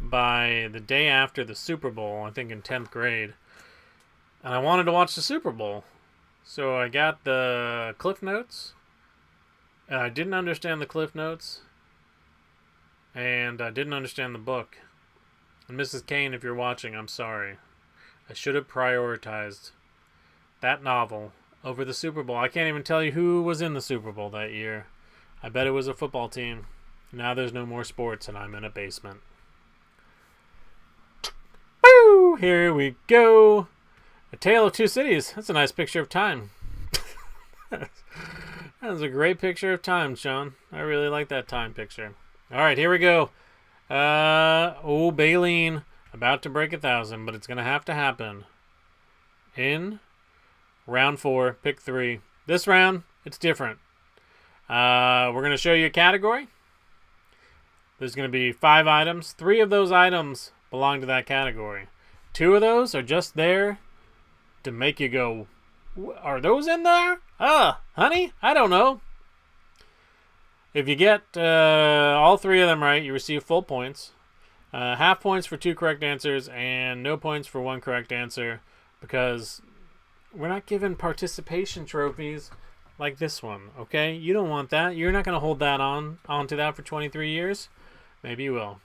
by the day after the Super Bowl, I think in 10th grade. And I wanted to watch the Super Bowl. So I got the Cliff Notes. And I didn't understand the Cliff Notes. And I didn't understand the book. And Mrs. Kane, if you're watching, I'm sorry. I should have prioritized that novel over the Super Bowl. I can't even tell you who was in the Super Bowl that year. I bet it was a football team. Now there's no more sports and I'm in a basement. Woo! Here we go. A Tale of Two Cities. That's a nice picture of time. That's a great picture of time, Sean. I really like that time picture. All right, here we go. Baleen about to break 1,000, but it's going to happen in round 4, pick 3. This round, it's different. We're going to show you a category. There's going to be 5 items. 3 of those items belong to that category. 2 of those are just there to make you go, are those in there? Honey, I don't know. If you get all 3 of them right, you receive full points. Half points for 2 correct answers and no points for 1 correct answer because we're not giving participation trophies like this one, okay? You don't want that. You're not going to hold that onto that for 23 years. Maybe you will.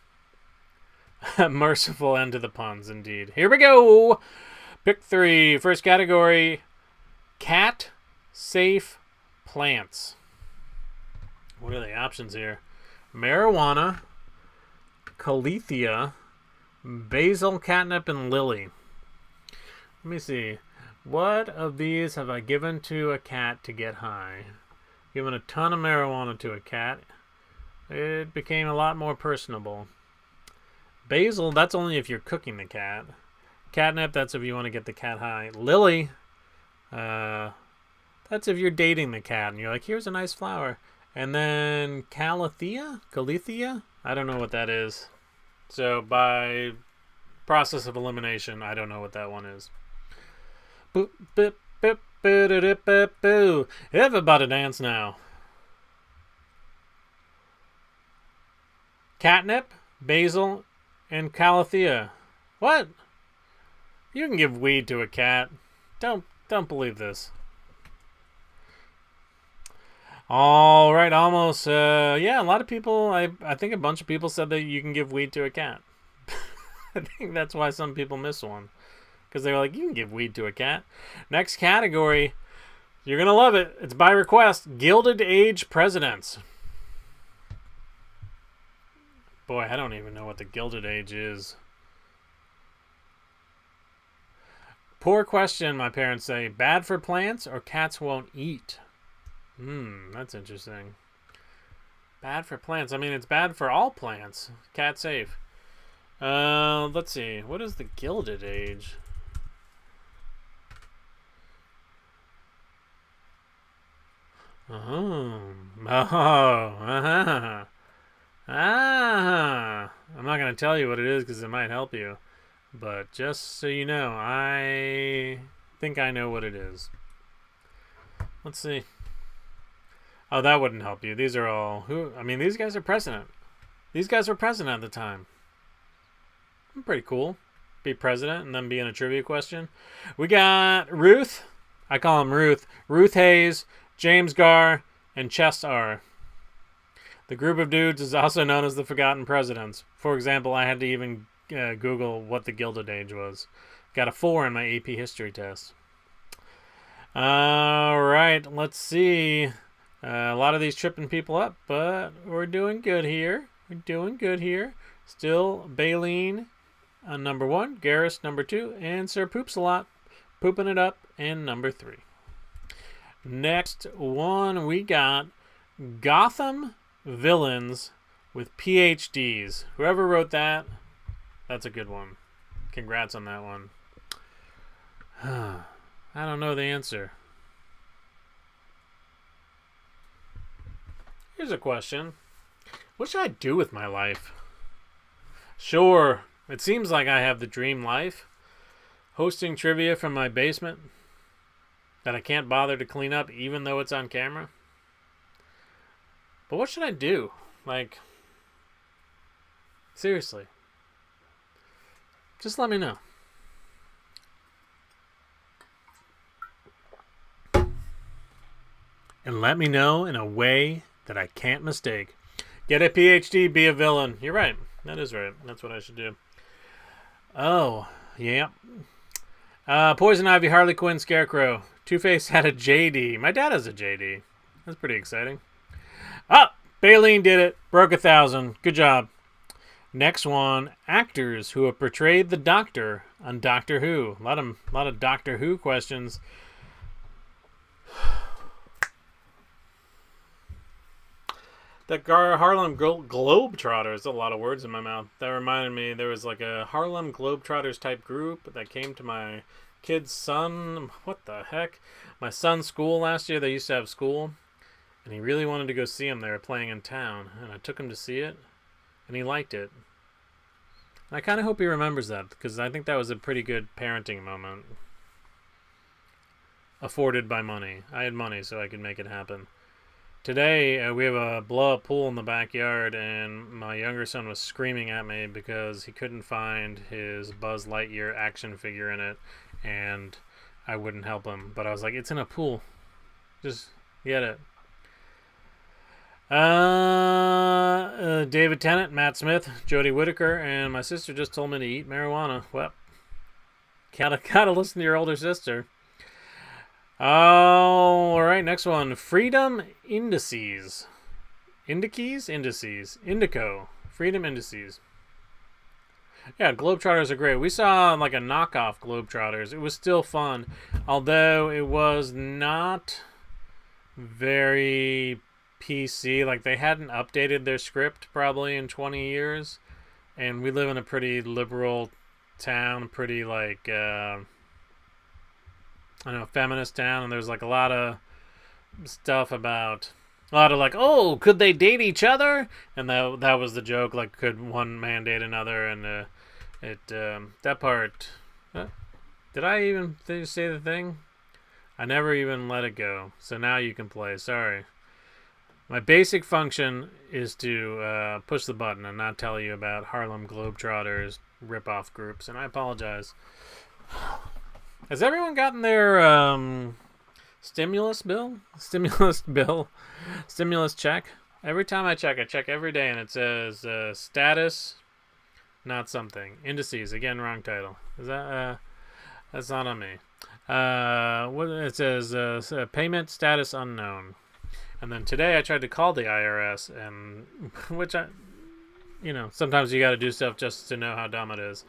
Merciful end to the puns, indeed. Here we go. Pick 3. First category, cat-safe plants. What are the options here? Marijuana, caletheia, basil, catnip, and lily. Let me see. What of these have I given to a cat to get high? Given a ton of marijuana to a cat. It became a lot more personable. Basil, that's only if you're cooking the cat. Catnip, that's if you want to get the cat high. Lily, that's if you're dating the cat and you're like, here's a nice flower. And then caletheia? I don't know what that is. So by process of elimination, I don't know what that one is. Boop, boop, boop, boop, boop, boop. Everybody dance now. Catnip, basil, and caletheia. What? You can give weed to a cat. Don't believe this. All right, almost. Yeah, a lot of people, I think a bunch of people said that you can give weed to a cat. I think that's why some people miss one. Because they were like, you can give weed to a cat. Next category, you're going to love it. It's by request. Gilded Age Presidents. Boy, I don't even know what the Gilded Age is. Poor question, my parents say. Bad for plants or cats won't eat? That's interesting. Bad for plants. I mean, it's bad for all plants. Cat safe. Let's see. What is the Gilded Age? I'm not going to tell you what it is because it might help you. But just so you know, I think I know what it is. Let's see. Oh, that wouldn't help you. These are all... these guys are president. These guys were president at the time. Pretty cool. Be president and then be in a trivia question. We got Ruth. I call him Ruth. Ruth Hayes, James Garr, and Chess R. The group of dudes is also known as the Forgotten Presidents. For example, I had to even Google what the Gilded Age was. Got a 4 in my AP history test. All right, let's see. A lot of these tripping people up, but we're doing good here. Still Baleen number 1, Garrus number 2, and Sir Poops a Lot pooping it up in number 3. Next one, we got Gotham Villains with PhDs. Whoever wrote that, that's a good one. Congrats on that one. I don't know the answer. Here's a question. What should I do with my life? Sure, it seems like I have the dream life. Hosting trivia from my basement that I can't bother to clean up even though it's on camera. But what should I do? Like, seriously. Just let me know. And let me know in a way that I can't mistake. Get a PhD, be a villain. You're right. That is right. That's what I should do. Oh, yeah. Poison Ivy, Harley Quinn, Scarecrow. Two-Face had a JD. My dad has a JD. That's pretty exciting. Baleen did it. Broke 1,000. Good job. Next one, actors who have portrayed the Doctor on Doctor Who. A lot of Doctor Who questions. The Harlem Globetrotters, a lot of words in my mouth. That reminded me, there was like a Harlem Globetrotters type group that came to my kid's son. What the heck? My son's school last year, they used to have school. And he really wanted to go see them. They were playing in town. And I took him to see it. And he liked it. And I kind of hope he remembers that, because I think that was a pretty good parenting moment. Afforded by money. I had money, so I could make it happen. Today, we have a blow-up pool in the backyard, and my younger son was screaming at me because he couldn't find his Buzz Lightyear action figure in it, and I wouldn't help him. But I was like, it's in a pool. Just get it. David Tennant, Matt Smith, Jodie Whittaker, and my sister just told me to eat marijuana. Well, gotta listen to your older sister. All right, next one. Freedom Indices. Indico. Freedom Indices. Yeah, Globetrotters are great. We saw like a knockoff Globetrotters. It was still fun, although it was not very PC. Like, they hadn't updated their script probably in 20 years. And we live in a pretty liberal town, pretty like... feminist town, and there's like a lot of stuff about a lot of like, oh, could they date each other? And that was the joke, like, could one man date another? And that part, did I even say the thing? I never even let it go, so now you can play. Sorry, my basic function is to push the button and not tell you about Harlem Globetrotters rip-off groups, and I apologize. Has everyone gotten their stimulus check? Every time I check every day, and it says status, not something. Indices, again, wrong title. Is that that's not on me. What it says, payment status unknown. And then today I tried to call the IRS, and which sometimes you got to do stuff just to know how dumb it is.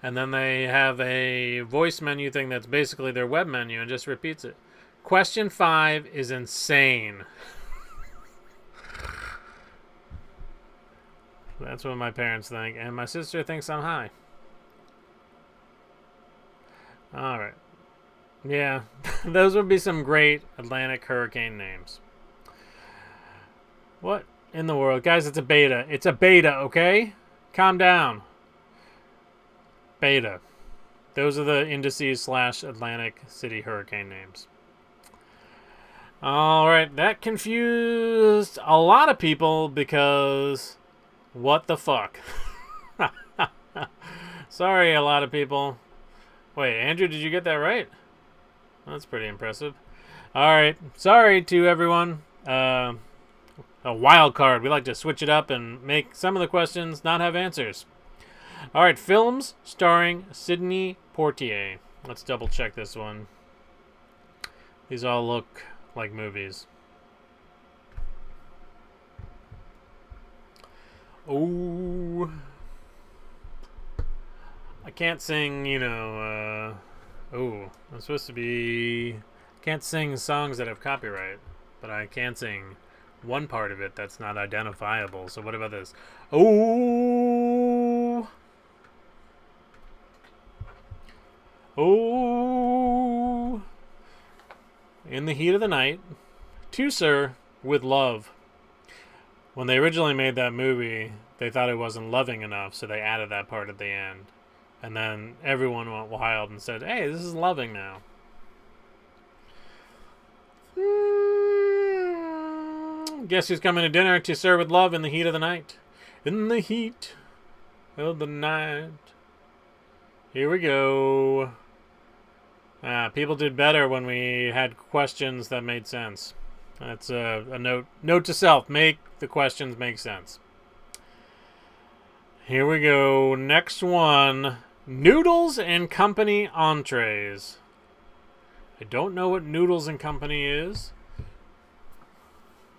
And then they have a voice menu thing that's basically their web menu and just repeats it. Question 5 is insane. That's what my parents think. And my sister thinks I'm high. Alright. Yeah, those would be some great Atlantic hurricane names. What in the world? Guys, it's a beta. It's a beta, okay? Calm down. Beta. Those are the indices / Atlantic City hurricane names. Alright, that confused a lot of people because what the fuck? Sorry, a lot of people. Wait, Andrew, did you get that right? That's pretty impressive. Alright, sorry to everyone. A wild card. We like to switch it up and make some of the questions not have answers. Alright, films starring Sidney Poitier. Let's double check this one. These all look like movies. Oh, I can't sing, I'm supposed to be... Can't sing songs that have copyright, but I can sing one part of it that's not identifiable. So what about this? Oh, in the heat of the night, to Sir with love. When they originally made that movie, they thought it wasn't loving enough, so they added that part at the end. And then everyone went wild and said, hey, this is loving now. Guess who's coming to dinner? To Sir with love in the heat of the night. In the heat of the night. Here we go. People did better when we had questions that made sense. That's a note to self. Make the questions make sense. Here we go. Next one. Noodles and Company entrees. I don't know what Noodles and Company is.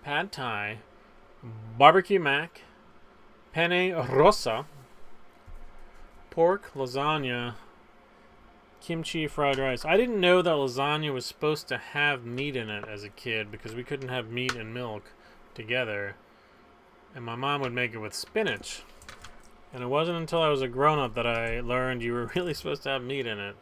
Pad Thai. Barbecue mac. Penne rosa. Pork lasagna. Kimchi fried rice. I didn't know that lasagna was supposed to have meat in it as a kid because we couldn't have meat and milk together. And my mom would make it with spinach. And it wasn't until I was a grown-up that I learned you were really supposed to have meat in it.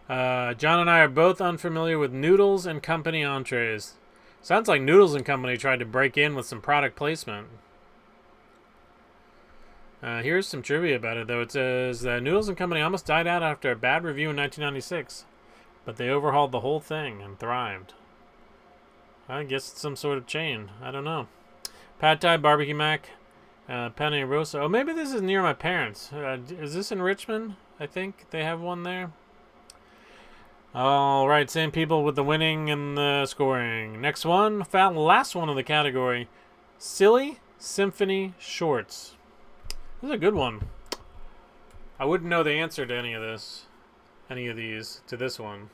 John and I are both unfamiliar with Noodles and Company entrees. Sounds like Noodles and Company tried to break in with some product placement. Here's some trivia about it, though. It says Noodles and Company almost died out after a bad review in 1996, but they overhauled the whole thing and thrived. I guess it's some sort of chain. I don't know. Pad Thai, Barbecue Mac, Penne Rosa. Oh, maybe this is near my parents. Is this in Richmond? I think they have one there. All right, same people with the winning and the scoring. Next one, last one of the category. Silly Symphony Shorts. This is a good one. I wouldn't know the answer to any of these, to this one.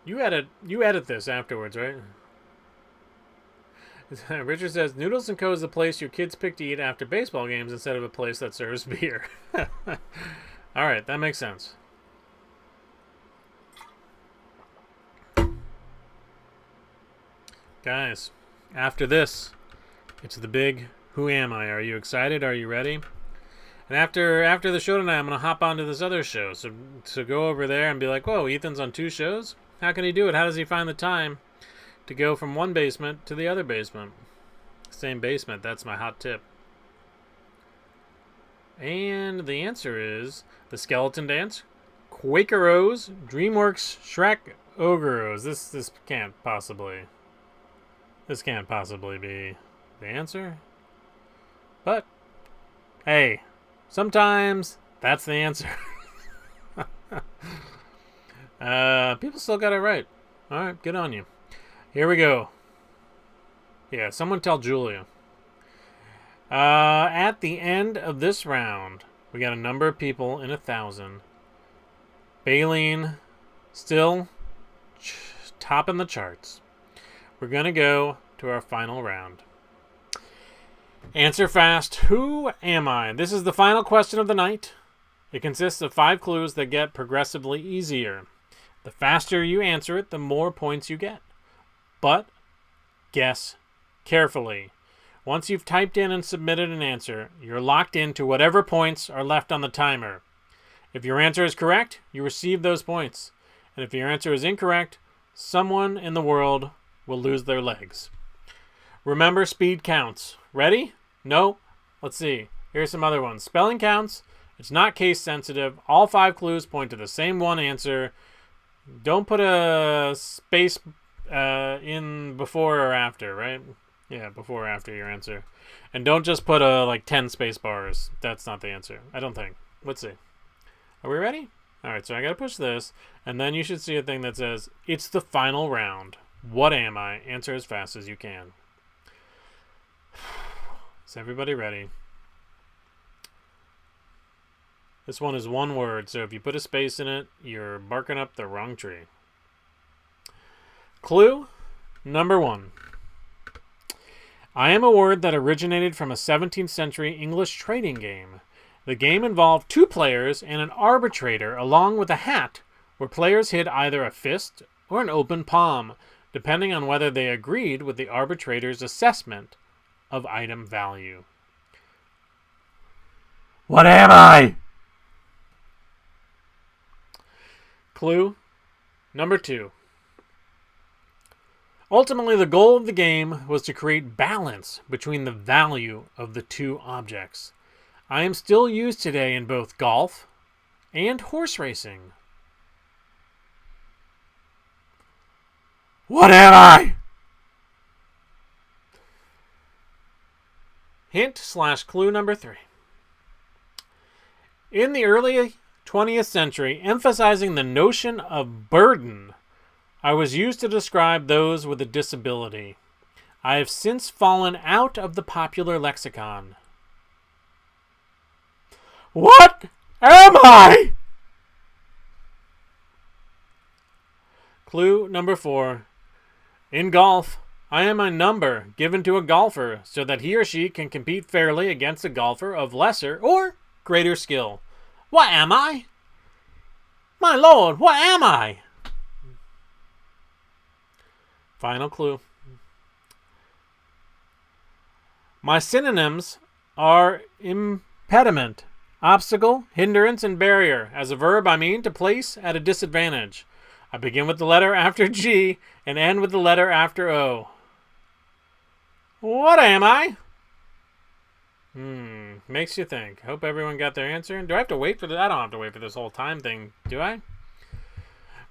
You edit this afterwards, right? Richard says, Noodles & Co. is the place your kids pick to eat after baseball games instead of a place that serves beer. Alright, that makes sense. Guys, after this, it's the big Who Am I? Are you excited? Are you ready? And after the show tonight, I'm going to hop onto this other show. So go over there and be like, whoa, Ethan's on 2 shows? How can he do it? How does he find the time to go from one basement to the other basement? Same basement. That's my hot tip. And the answer is The Skeleton Dance, Quakeros, DreamWorks, Shrek, Ogreos. This can't possibly be the answer. But, hey, sometimes that's the answer. People still got it right. Alright, good on you. Here we go. Yeah, someone tell Julia. At the end of this round, we got a number of people in 1,000. Baleen still topping the charts. We're going to go to our final round. Answer fast. Who am I? This is the final question of the night. It consists of 5 clues that get progressively easier. The faster you answer it, the more points you get. But guess carefully. Once you've typed in and submitted an answer, you're locked into whatever points are left on the timer. If your answer is correct, you receive those points. And if your answer is incorrect, someone in the world will lose their legs. Remember, speed counts. Ready? No? Let's see. Here's some other ones. Spelling counts. It's not case sensitive. All 5 clues point to the same one answer. Don't put a space in before or after, right? Yeah, before or after your answer. And don't just put 10 space bars. That's not the answer. I don't think. Let's see. Are we ready? Alright, so I gotta push this. And then you should see a thing that says, it's the final round. What am I? Answer as fast as you can. Is everybody ready? This one is one word, so if you put a space in it, you're barking up the wrong tree. Clue number 1. I am a word that originated from a 17th century English trading game. The game involved 2 players and an arbitrator along with a hat where players hid either a fist or an open palm, depending on whether they agreed with the arbitrator's assessment of item value. What am I? Clue number 2. Ultimately, the goal of the game was to create balance between the value of the 2 objects. I am still used today in both golf and horse racing. What am I? Hint/clue number 3. In the early 20th century, emphasizing the notion of burden, I was used to describe those with a disability. I have since fallen out of the popular lexicon. What am I? Clue number 4. In golf, I am a number given to a golfer so that he or she can compete fairly against a golfer of lesser or greater skill. What am I? My lord, what am I? Final clue. My synonyms are impediment, obstacle, hindrance, and barrier. As a verb, I mean to place at a disadvantage. I begin with the letter after G and end with the letter after O. What am I? Makes you think. Hope everyone got their answer. Do I have to wait for this? I don't have to wait for this whole time thing, do I?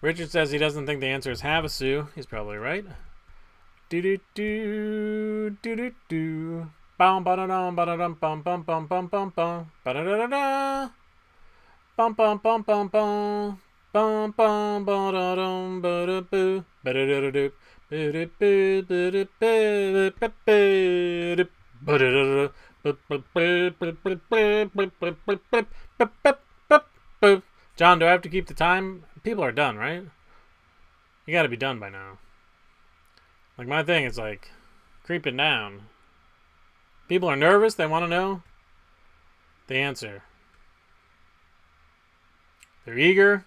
Richard says he doesn't think the answer is Havasu. He's probably right. Do-do-do, do-do-do. Bum ba-da-dum, ba-da-dum, bum bum bum bum bum bum. Ba-da-da-da-da. Bum bum bum bum bum. Bum bum ba-da-dum, ba-da-boo. Ba-da-da-da-doo. Ba-da-boo, ba-da-boo, ba-da-boo. Ba-da-da-da. John, do I have to keep the time? People are done, right? You gotta be done by now. Like, my thing is like creeping down. People are nervous. They want to know the answer. They're eager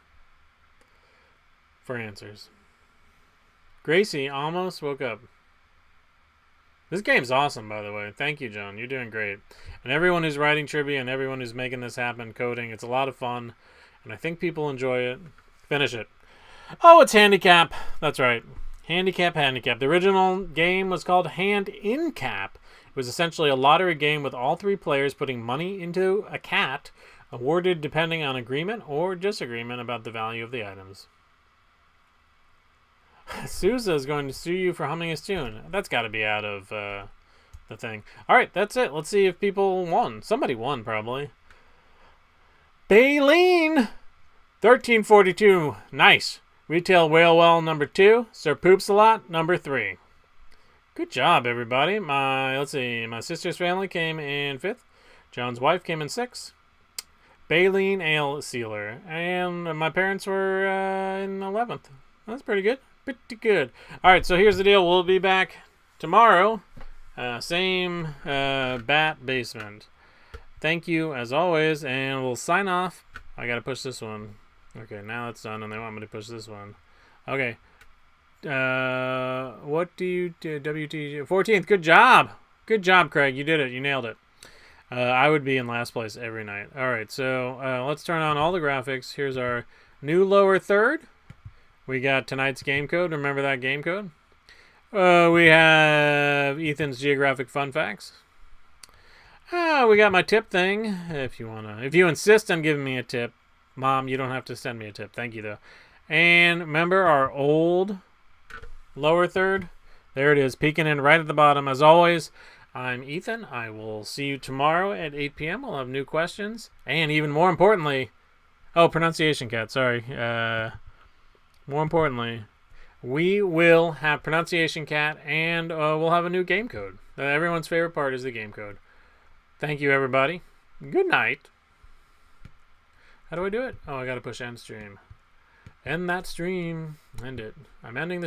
for answers. Gracie almost woke up. This game's awesome, by the way. Thank you, John. You're doing great. And everyone who's writing trivia and everyone who's making this happen, coding, it's a lot of fun. And I think people enjoy it. Finish it. Oh, it's Handicap. That's right. Handicap. The original game was called Hand in Cap. It was essentially a lottery game with all three players putting money into a cat, awarded depending on agreement or disagreement about the value of the items. Sousa is going to sue you for humming his tune. That's got to be out of the thing. All right, that's it. Let's see if people won. Somebody won, probably. Baleen, 1342. Nice. Retail Whale Well number 2. Sir Poops a Lot number 3. Good job, everybody. My sister's family came in 5th. John's wife came in 6th. Baleen Ale Sealer. And my parents were in 11th. That's pretty good. Pretty good. All right, so here's the deal. We'll be back tomorrow. Same bat basement. Thank you, as always, and we'll sign off. I got to push this one. Okay, now it's done, and they want me to push this one. Okay. What do you do? WT 14th. Good job. Good job, Craig. You did it. You nailed it. I would be in last place every night. All right, so let's turn on all the graphics. Here's our new lower third. We got tonight's game code. Remember that game code? We have Ethan's Geographic Fun Facts. We got my tip thing. If you insist on giving me a tip, Mom, you don't have to send me a tip. Thank you, though. And remember our old lower third? There it is, peeking in right at the bottom. As always, I'm Ethan. I will see you tomorrow at 8 p.m. We'll have new questions. And even more importantly, pronunciation cat, sorry. More importantly, we will have pronunciation cat and we'll have a new game code. Everyone's favorite part is the game code. Thank you, everybody. Good night. How do I do it? Oh, I got to push end stream. End that stream. End it. I'm ending the